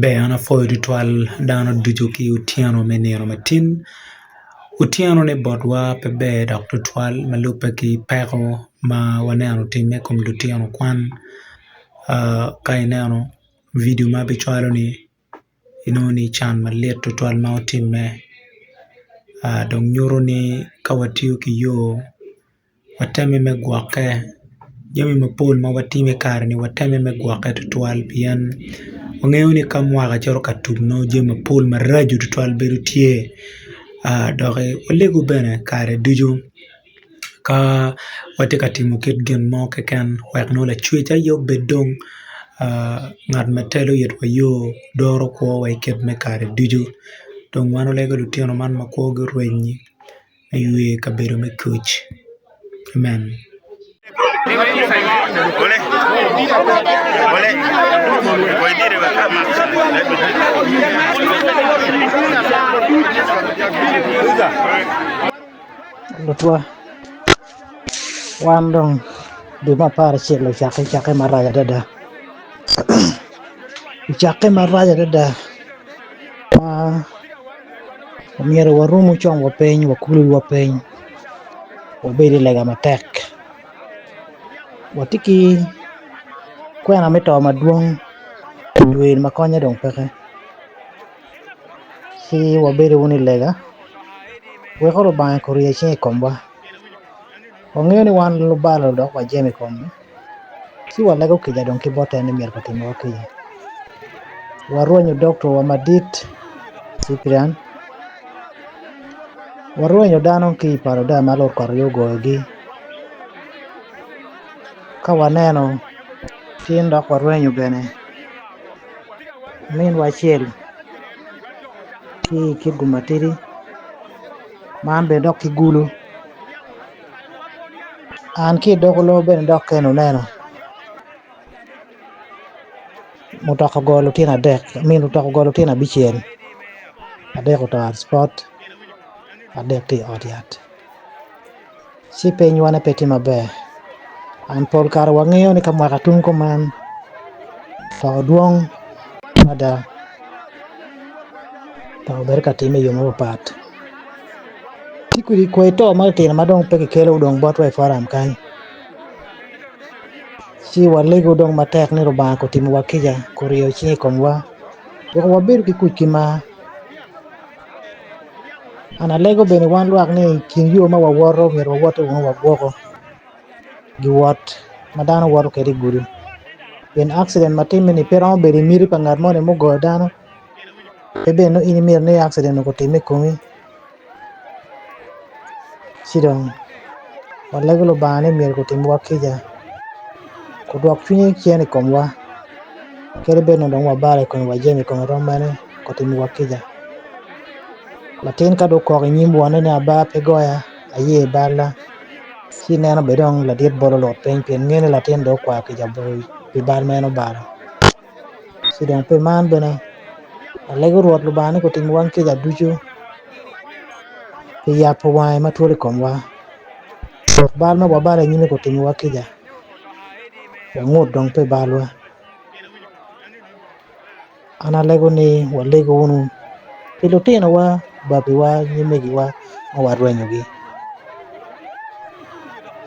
be ana foyo ritual dano dujo ki utiano menino matin utiano ne bodwa pe be dok ritual malupe ki peko ma waneno time kum lutino kwan ka ineno video ma bichwalo ni inoni chan malit ritual ma otime dong nyuro ni kawatiyo ki yo wateme me gwake jami mapol ma watime kare ni wateme me gwake ritual pien ong'eyo ni ka mwaka chero katugno jami mapol maraju ritual bedo tie doke olego bene kare dujo ka wati ka timo kit gin mo keken wek no la chwech ayo bedong ng'at matelo yet wa yo doro kwo wa iket me kare dujo dong wano lego lutino man ma kwo gi rwenyi aywe kabedo me kuch amen Lutwa wandong di mapar chilo chake maraya dada chake maraya dada miero warumu chong wapeny wakulu wapeny wabedi lega matek watiki kwena mito maduong duel makonye dong peke si wabedi wuni lega wekoro bang korie chen komba ong'eyo ni wan lubalo dok wajemi kombe si walego kija dong kibote ni mier katimo wakija waruenyo doktor wa madit Cyprian waruenyo dano ki paro da malor kor yogogi ka waneno tin dok waruenyo bene min wachiel ki kigumatiri man be dok kigulu an ki dokulo bene dok keno neno Mutoka golo tin adek min Mutoka golo tin abichiel adek otar spot adek ti odiat si piny wane peti maber an pol kar wang'eyo ni kamwaka tung koman to duong mada to ber katime yo mapat tikuri kweto matin madong peke kelo udong botwe forum kan si walego dong matek ni robanko timo wakija kurio chi komwa wako wabedo kikuchi ma ana lego bene wan luak ni kin yo ma waworo mier wawoto wagwoko gi wot madano woro kedi guru in accident matime ni pero beri miri pa ngat mone mogo dano ebe no ini mir ne accident ko time kumi sidong walego lo bane mir ko timo wakija ko dok chunye chieni komwa kere be no dong wabale ko wajemi ko romane ko timo wakija latin ka do ko nyimbo ne aba pe goya aye bala si neno bedong la diet bolo lot pen ngene latin do kwa ki jaboy pi bar meno baro si dong pe man bena alego ruot lu bane ko timo wan ki jadujo pi ya po wai ma tole komwa bal ma wabale nyime ko timo wakija ngot dong pe balwa ana lego ni walego unu pilotena wa babi wa nyime gi wa warwenyo gi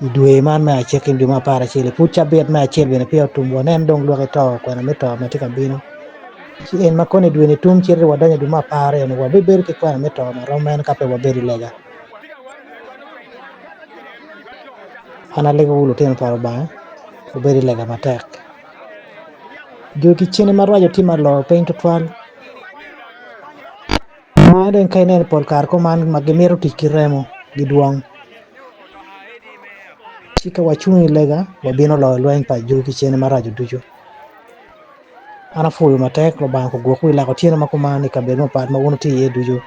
idwe man ma chekin dwe ma para chile pucha bet ma chile bene pia tumbo nen dong luoke to kwana meto matika bino si en makone dwe ni tum chile wadanya dwe ma para en wabeber ke kwana meto ma romen kape waberi lega ana lega ulu ten paro ba waberi lega matek joki chene marwajo tima lo pen to twal maden kainen pol kar ko man magemero tikiremo giduong chika wachungi lega wabino lo lweny pa joki chene marajo dujo ana fuyo matek lo banko gwoku ila ko tiene makumani kabelo pat ma wono ti ye dujo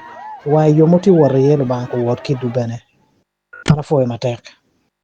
wa yo moti wore ye lo banko wot ki dubene ana fuyo matek